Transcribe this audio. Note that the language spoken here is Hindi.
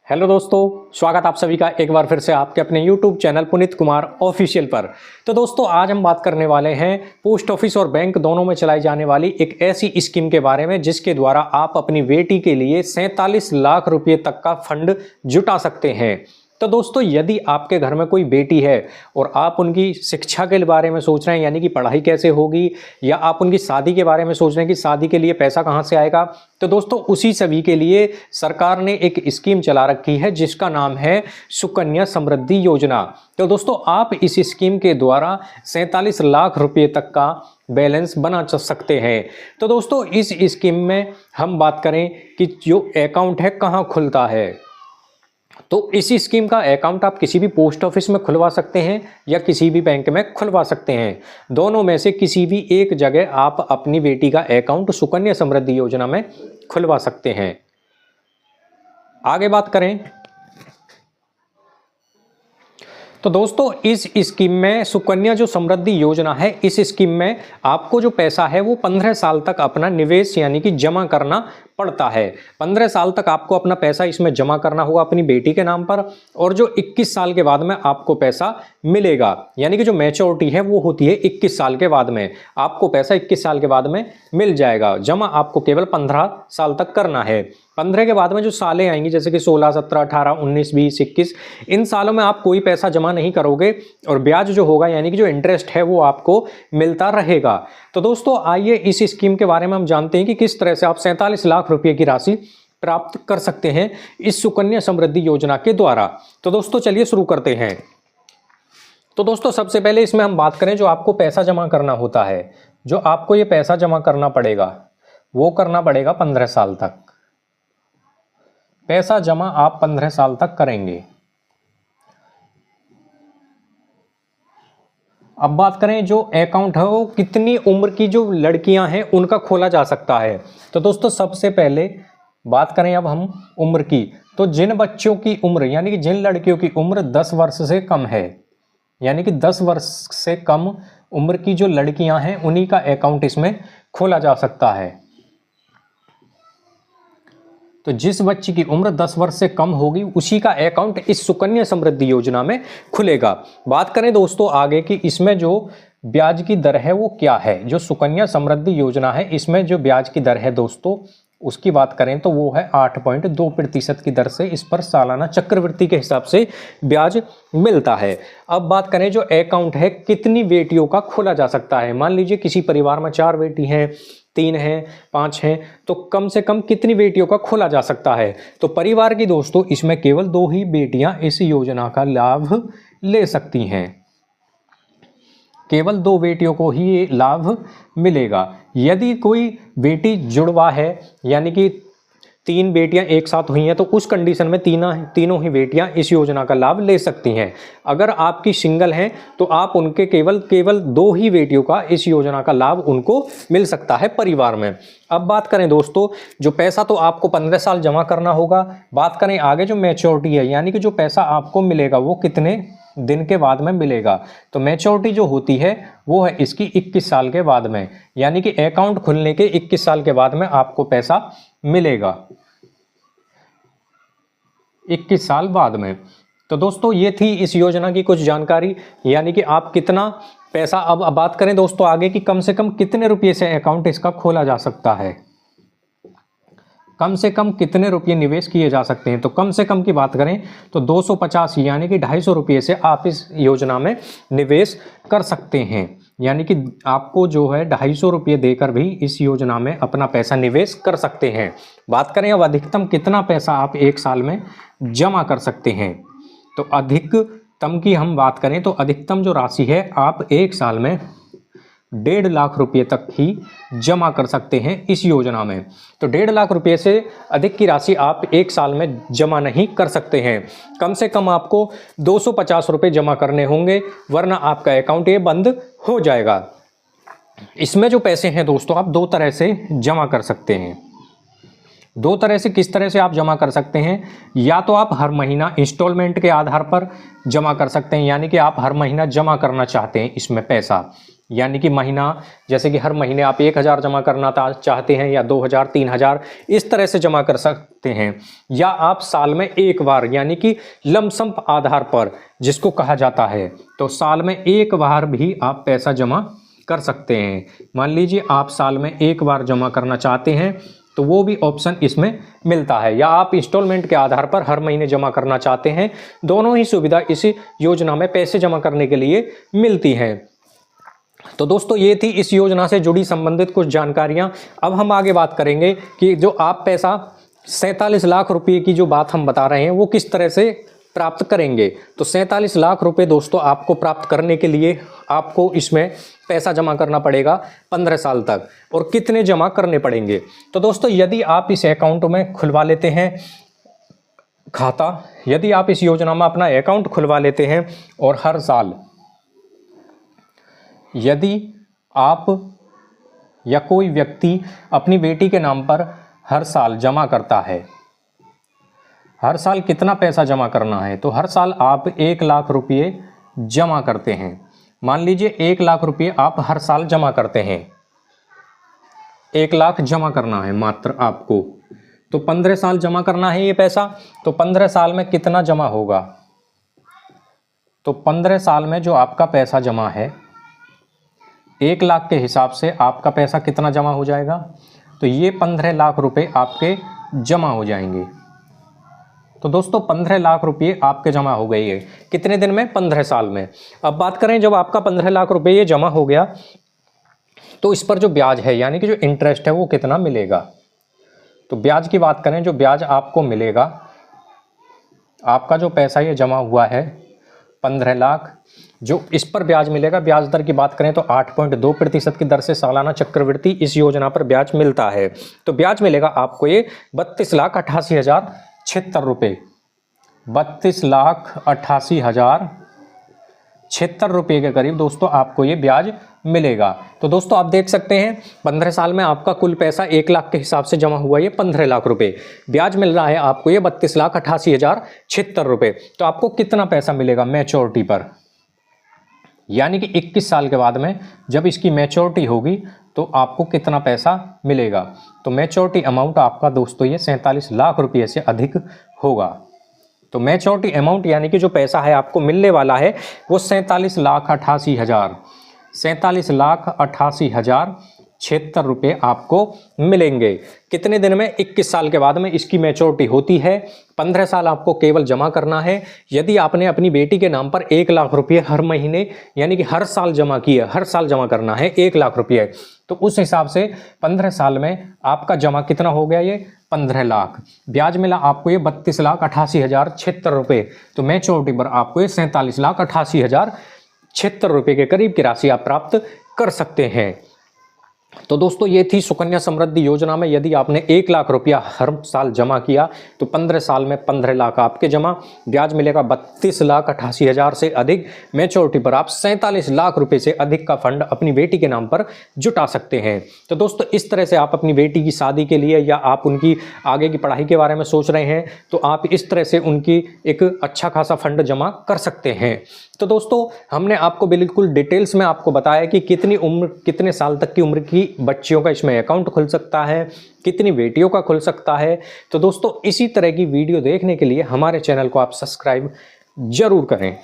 हेलो दोस्तों, स्वागत आप सभी का एक बार फिर से आपके अपने YouTube channel Puneet Kumar official पर। तो दोस्तों आज हम बात करने वाले हैं पोस्ट ऑफिस और बैंक दोनों में चलाई जाने वाली एक ऐसी स्कीम के बारे में जिसके द्वारा आप अपनी बेटी के लिए 47 लाख रुपए तक का फंड जुटा सकते हैं। तो दोस्तों यदि आपके घर में कोई बेटी है और आप उनकी शिक्षा के बारे में सोच रहे हैं, यानी कि पढ़ाई कैसे होगी, या आप उनकी शादी के बारे में सोच रहे हैं कि शादी के लिए पैसा कहाँ से आएगा, तो दोस्तों उसी सभी के लिए सरकार ने एक स्कीम चला रखी है जिसका नाम है सुकन्या समृद्धि योजना। तो दोस्तों आप इस स्कीम के द्वारा 47 लाख रुपए तक का बैलेंस बना सकते हैं। तो दोस्तों इस स्कीम में हम बात करें कि जो अकाउंट है कहाँ खुलता है, तो इस स्कीम का अकाउंट आप किसी भी पोस्ट ऑफिस में खुलवा सकते हैं या किसी भी बैंक में खुलवा सकते हैं। दोनों में से किसी भी एक जगह आप अपनी बेटी का अकाउंट सुकन्या समृद्धि योजना में खुलवा सकते हैं। आगे बात करें तो दोस्तों इस स्कीम में सुकन्या जो समृद्धि योजना है, इस स्कीम में आपको जो पैसा है वो 15 साल तक अपना निवेश यानी कि जमा करना पड़ता है। 15 साल तक आपको अपना पैसा इसमें जमा करना होगा अपनी बेटी के नाम पर, और जो 21 साल के बाद में आपको पैसा मिलेगा, यानी कि जो मैच्योरिटी है वो होती है 21 साल के बाद में, आपको पैसा 21 साल के बाद में मिल जाएगा। जमा आपको केवल 15 साल तक करना है। 15 के बाद में जो सालें आएंगी जैसे कि 16, 17, 18, 19, 20, 21, इन सालों में आप कोई पैसा जमा नहीं करोगे और ब्याज जो होगा यानी कि जो इंटरेस्ट है वो आपको मिलता रहेगा। तो दोस्तों आइए इस स्कीम के बारे में हम जानते हैं कि किस तरह से आप 47 लाख रुपए की राशि प्राप्त कर सकते हैं इस सुकन्या समृद्धि योजना के द्वारा। तो दोस्तों चलिए शुरू करते हैं। तो दोस्तों सबसे पहले इसमें हम बात करें जो आपको पैसा जमा करना होता है, जो आपको ये पैसा जमा करना पड़ेगा वो करना पड़ेगा 15 साल तक। पैसा जमा आप 15 साल तक करेंगे। अब बात करें जो अकाउंट है वो कितनी उम्र की जो लड़कियां हैं उनका खोला जा सकता है। तो दोस्तों सबसे पहले बात करें अब हम उम्र की, तो जिन बच्चों की उम्र यानी कि जिन लड़कियों की उम्र 10 वर्ष से कम है, यानी कि 10 वर्ष से कम उम्र की जो लड़कियां हैं उन्हीं का अकाउंट इसमें खोला जा सकता है। तो जिस बच्ची की उम्र 10 वर्ष से कम होगी उसी का अकाउंट इस सुकन्या समृद्धि योजना में खुलेगा। बात करें दोस्तों आगे कि इसमें जो ब्याज की दर है वो क्या है। जो सुकन्या समृद्धि योजना है इसमें जो ब्याज की दर है दोस्तों उसकी बात करें तो वो है 8.2% की दर से इस पर सालाना चक्रवृद्धि के हिसाब से ब्याज मिलता है। अब बात करें जो अकाउंट है कितनी बेटियों का खोला जा सकता है। मान लीजिए किसी परिवार में 4 बेटी हैं, 3 हैं, 5 हैं, तो कम से कम कितनी बेटियों का खोला जा सकता है। तो परिवार की दोस्तों इसमें केवल 2 ही बेटियां इस योजना का लाभ ले सकती हैं। केवल 2 बेटियों को ही ये लाभ मिलेगा। यदि कोई बेटी जुड़वा है यानी कि 3 बेटियां एक साथ हुई हैं तो उस कंडीशन में तीनों ही बेटियां इस योजना का लाभ ले सकती हैं। अगर आपकी सिंगल हैं तो आप उनके केवल 2 ही बेटियों का इस योजना का लाभ उनको मिल सकता है परिवार में। अब बात करें दोस्तों जो पैसा तो आपको 15 साल जमा करना होगा। बात करें आगे जो मैच्योरिटी है यानी कि जो पैसा आपको मिलेगा वो कितने दिन के बाद में मिलेगा। तो मैच्योरिटी जो होती है वो है इसकी 21 साल के बाद में, यानी कि अकाउंट खुलने के 21 साल के बाद में आपको पैसा मिलेगा, 21 साल बाद में। तो दोस्तों ये थी इस योजना की कुछ जानकारी, यानी कि आप कितना पैसा। अब बात करें दोस्तों आगे कि कम से कम कितने रुपये से अकाउंट इसका खोला जा सकता है, कम से कम कितने रुपये निवेश किए जा सकते हैं। तो कम से कम की बात करें तो 250 यानी कि 250 रुपये से आप इस योजना में निवेश कर सकते हैं, यानी कि आपको जो है 250 रुपये देकर भी इस योजना में अपना पैसा निवेश कर सकते हैं। बात करें अब अधिकतम कितना पैसा आप एक साल में जमा कर सकते हैं। तो अधिकतम की हम बात करें तो अधिकतम जो राशि है आप एक साल में 1.5 लाख रुपये तक ही जमा कर सकते हैं इस योजना में। तो 1.5 लाख रुपये से अधिक की राशि आप एक साल में जमा नहीं कर सकते हैं। कम से कम आपको 250 रुपये जमा करने होंगे, वरना आपका अकाउंट ये बंद हो जाएगा। इसमें जो पैसे हैं दोस्तों आप 2 तरह से जमा कर सकते हैं। 2 तरह से किस तरह से आप जमा कर सकते हैं, या तो आप हर महीना इंस्टॉलमेंट के आधार पर जमा कर सकते हैं, यानी कि आप हर महीना जमा करना चाहते हैं इसमें पैसा, यानी कि महीना, जैसे कि हर महीने आप 1000 जमा करना चाहते हैं या 2000, 3000 इस तरह से जमा कर सकते हैं, या आप साल में एक बार यानी कि लमसम आधार पर जिसको कहा जाता है, तो साल में एक बार भी आप पैसा जमा कर सकते हैं। मान लीजिए आप साल में एक बार जमा करना चाहते हैं तो वो भी ऑप्शन इसमें मिलता है, या आप इंस्टॉलमेंट के आधार पर हर महीने जमा करना चाहते हैं। दोनों ही सुविधा इस योजना में पैसे जमा करने के लिए मिलती हैं। तो दोस्तों ये थी इस योजना से जुड़ी संबंधित कुछ जानकारियां। अब हम आगे बात करेंगे कि जो आप पैसा 47 लाख रुपए की जो बात हम बता रहे हैं वो किस तरह से प्राप्त करेंगे। तो 47 लाख रुपए दोस्तों आपको प्राप्त करने के लिए आपको इसमें पैसा जमा करना पड़ेगा 15 साल तक। और कितने जमा करने पड़ेंगे, तो दोस्तों यदि आप इस अकाउंट में खुलवा लेते हैं खाता, यदि आप इस योजना में अपना अकाउंट खुलवा लेते हैं और हर साल यदि आप या कोई व्यक्ति अपनी बेटी के नाम पर हर साल जमा करता है, हर साल कितना पैसा जमा करना है, तो हर साल आप 1 लाख रुपये जमा करते हैं। मान लीजिए 1 लाख रुपये आप हर साल जमा करते हैं, 1 लाख जमा करना है मात्र आपको, तो 15 साल जमा करना है ये पैसा। तो 15 साल में कितना जमा होगा, तो 15 साल में जो आपका पैसा जमा है 1 लाख के हिसाब से आपका पैसा कितना जमा हो जाएगा, तो ये 15 लाख रुपए आपके जमा हो जाएंगे। तो दोस्तों 15 लाख रुपए आपके जमा हो गई है, कितने दिन में, 15 साल में। अब बात करें जब आपका 15 लाख रुपए ये जमा हो गया तो इस पर जो ब्याज है यानी कि जो इंटरेस्ट है वो कितना मिलेगा। तो ब्याज की बात करें, जो ब्याज आपको मिलेगा, आपका जो पैसा ये जमा हुआ है 15 लाख, जो इस पर ब्याज मिलेगा, ब्याज दर की बात करें तो 8.2% की दर से सालाना चक्रवृद्धि इस योजना पर ब्याज मिलता है। तो ब्याज मिलेगा आपको ये 32,88,076 रुपये, 32,88,076 रुपये के करीब दोस्तों आपको ये ब्याज मिलेगा। तो दोस्तों आप देख सकते हैं 15 साल में आपका कुल पैसा 1 लाख के हिसाब से जमा हुआ ये 15 लाख रुपए, ब्याज मिल रहा है आपको ये 32,88,076 रुपये। तो आपको कितना पैसा मिलेगा मैच्योरिटी पर, यानी कि 21 साल के बाद में जब इसकी मैच्योरिटी होगी तो आपको कितना पैसा मिलेगा। तो मैच्योरिटी अमाउंट आपका दोस्तों ये 47 लाख रुपये से अधिक होगा। तो मैच्योरिटी अमाउंट यानी कि जो पैसा है आपको मिलने वाला है वो 47,88,076 रुपये आपको मिलेंगे। कितने दिन में, 21 साल के बाद में इसकी मैच्योरिटी होती है। 15 साल आपको केवल जमा करना है। यदि आपने अपनी बेटी के नाम पर 1 लाख रुपये हर महीने यानी कि हर साल जमा किया, हर साल जमा करना है 1 लाख रुपये, तो उस हिसाब से 15 साल में आपका जमा कितना हो गया, ये 15 लाख। ब्याज मिला आपको ये 32,88,076 रुपये। तो मैच्योरिटी पर आपको ये 47,88,076 रुपये के करीब की राशि आप प्राप्त कर सकते हैं। तो दोस्तों ये थी सुकन्या समृद्धि योजना में यदि आपने 1 लाख रुपया हर साल जमा किया तो 15 साल में 15 लाख आपके जमा, ब्याज मिलेगा 32,88,000 से अधिक, मैच्योरिटी पर आप 47 लाख रुपए से अधिक का फंड अपनी बेटी के नाम पर जुटा सकते हैं। तो दोस्तों इस तरह से आप अपनी बेटी की शादी के लिए या आप उनकी आगे की पढ़ाई के बारे में सोच रहे हैं तो आप इस तरह से उनकी एक अच्छा खासा फंड जमा कर सकते हैं। तो दोस्तों हमने आपको बिल्कुल डिटेल्स में आपको बताया कि कितनी उम्र, कितने साल तक की उम्र की बच्चियों का इसमें अकाउंट खुल सकता है, कितनी बेटियों का खुल सकता है। तो दोस्तों इसी तरह की वीडियो देखने के लिए हमारे चैनल को आप सब्सक्राइब जरूर करें।